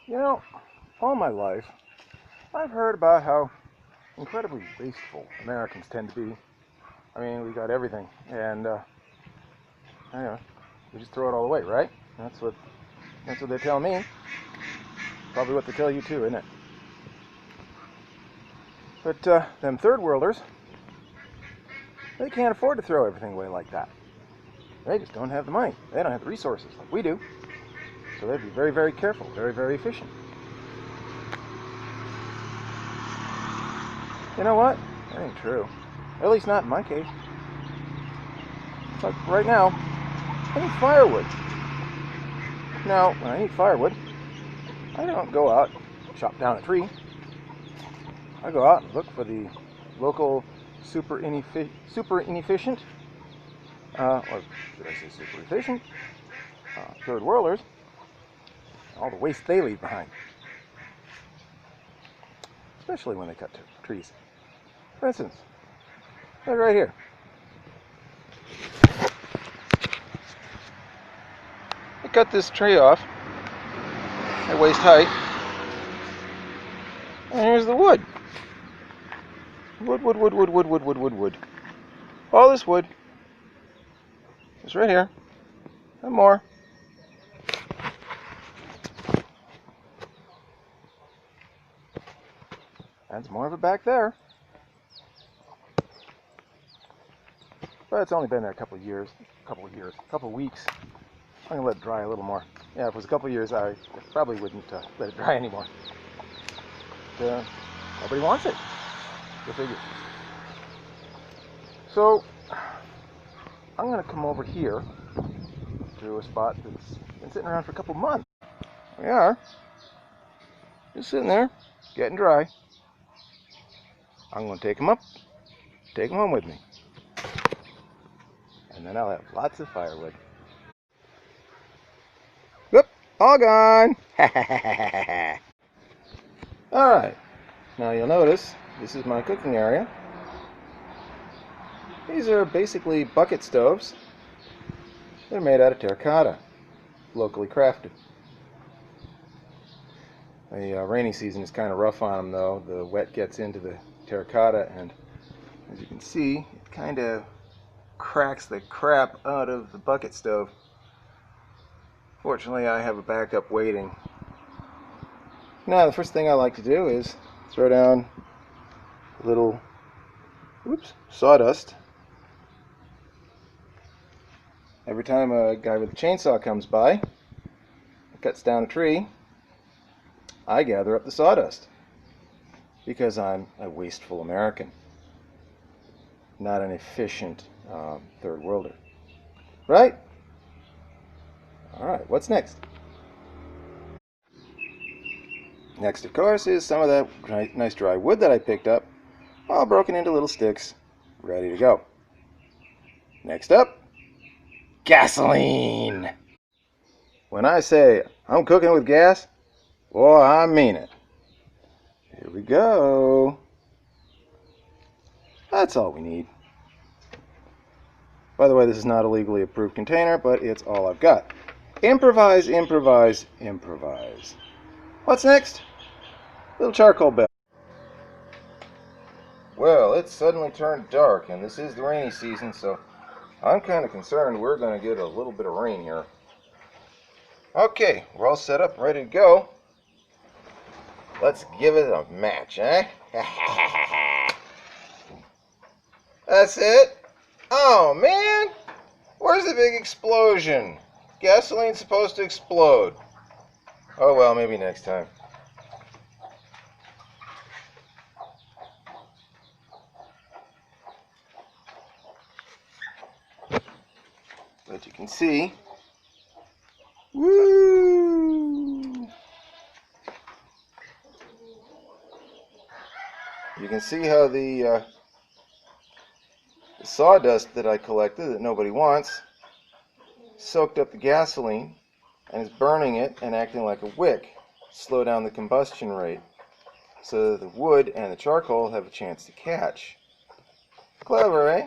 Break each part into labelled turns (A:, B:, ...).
A: You know, all my life, I've heard about how incredibly wasteful Americans tend to be. I mean, we got everything, and anyway, we just throw it all away, right? That's what they tell me. Probably what they tell you too, isn't it? But them third worlders, they can't afford to throw everything away like that. They just don't have the money. They don't have the resources like we do. So they'd be very, very careful, very, very efficient. You know what? That ain't true. At least not in my case. Like right now, I need firewood. Now, when I need firewood, I don't go out and chop down a tree. I go out and look for the local super inefficient, or should I say super efficient, third worlders, all the waste they leave behind. Especially when they cut trees. For instance, right here. I cut this tree off at waist height, and here's the wood. Wood. All this wood is right here, and more. That's more of it back there. But it's only been there a couple of weeks. I'm going to let it dry a little more. Yeah, if it was a couple of years, I probably wouldn't let it dry anymore. But, nobody wants it. Go figure. So, I'm going to come over here to a spot that's been sitting around for a couple of months. We are. Just sitting there, getting dry. I'm going to take them home with me. And then I'll have lots of firewood. Whoop, all gone. Alright, now you'll notice this is my cooking area. These are basically bucket stoves. They're made out of terracotta, locally crafted. The rainy season is kind of rough on them though. The wet gets into the terracotta, and as you can see, it kind of cracks the crap out of the bucket stove. Fortunately, I have a backup waiting. Now, the first thing I like to do is throw down a little sawdust. Every time a guy with a chainsaw comes by, cuts down a tree, I gather up the sawdust because I'm a wasteful American, not an efficient third worlder. Right? Alright, what's next? Next, of course, is some of that nice dry wood that I picked up, all broken into little sticks, ready to go. Next up, gasoline! When I say I'm cooking with gas, boy, I mean it. Here we go. That's all we need. By the way, this is not a legally approved container, but it's all I've got. Improvise, improvise, improvise. What's next? Little charcoal bed. Well, it's suddenly turned dark, and this is the rainy season, so I'm kind of concerned we're going to get a little bit of rain here. Okay, we're all set up, ready to go. Let's give it a match, eh? That's it? Oh, man! Where's the big explosion? Gasoline's supposed to explode. Oh, well, maybe next time. But you can see, woo! You can see how the sawdust that I collected that nobody wants soaked up the gasoline and is burning it and acting like a wick, slow down the combustion rate so that the wood and the charcoal have a chance to catch. Clever, eh?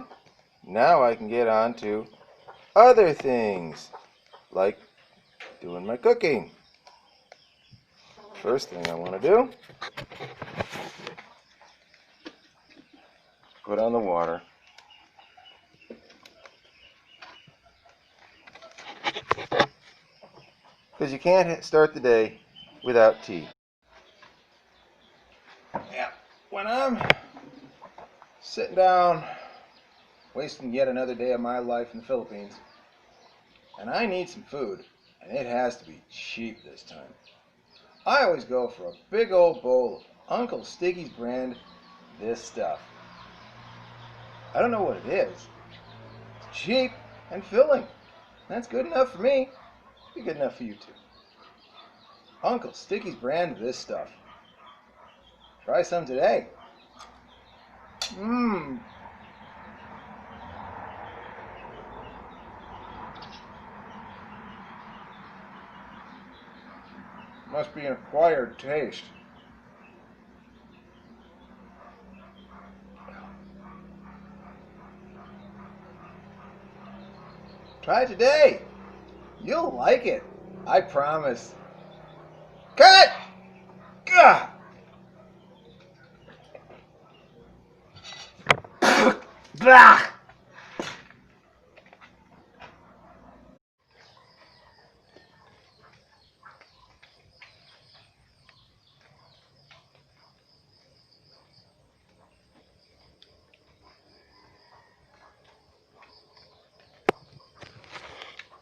A: Now I can get on to other things, like doing my cooking. First thing I want to do, put on the water. Because you can't start the day without tea. Yeah, when I'm sitting down, wasting yet another day of my life in the Philippines, and I need some food, and it has to be cheap this time, I always go for a big old bowl of Uncle Sticky's brand this stuff. I don't know what it is. It's cheap and filling. That's good enough for me. Be good enough for you too. Uncle Sticky's brand this stuff. Try some today. Mmm. Must be an acquired taste. Try it today. You'll like it. I promise. Cut! Gah! Blah!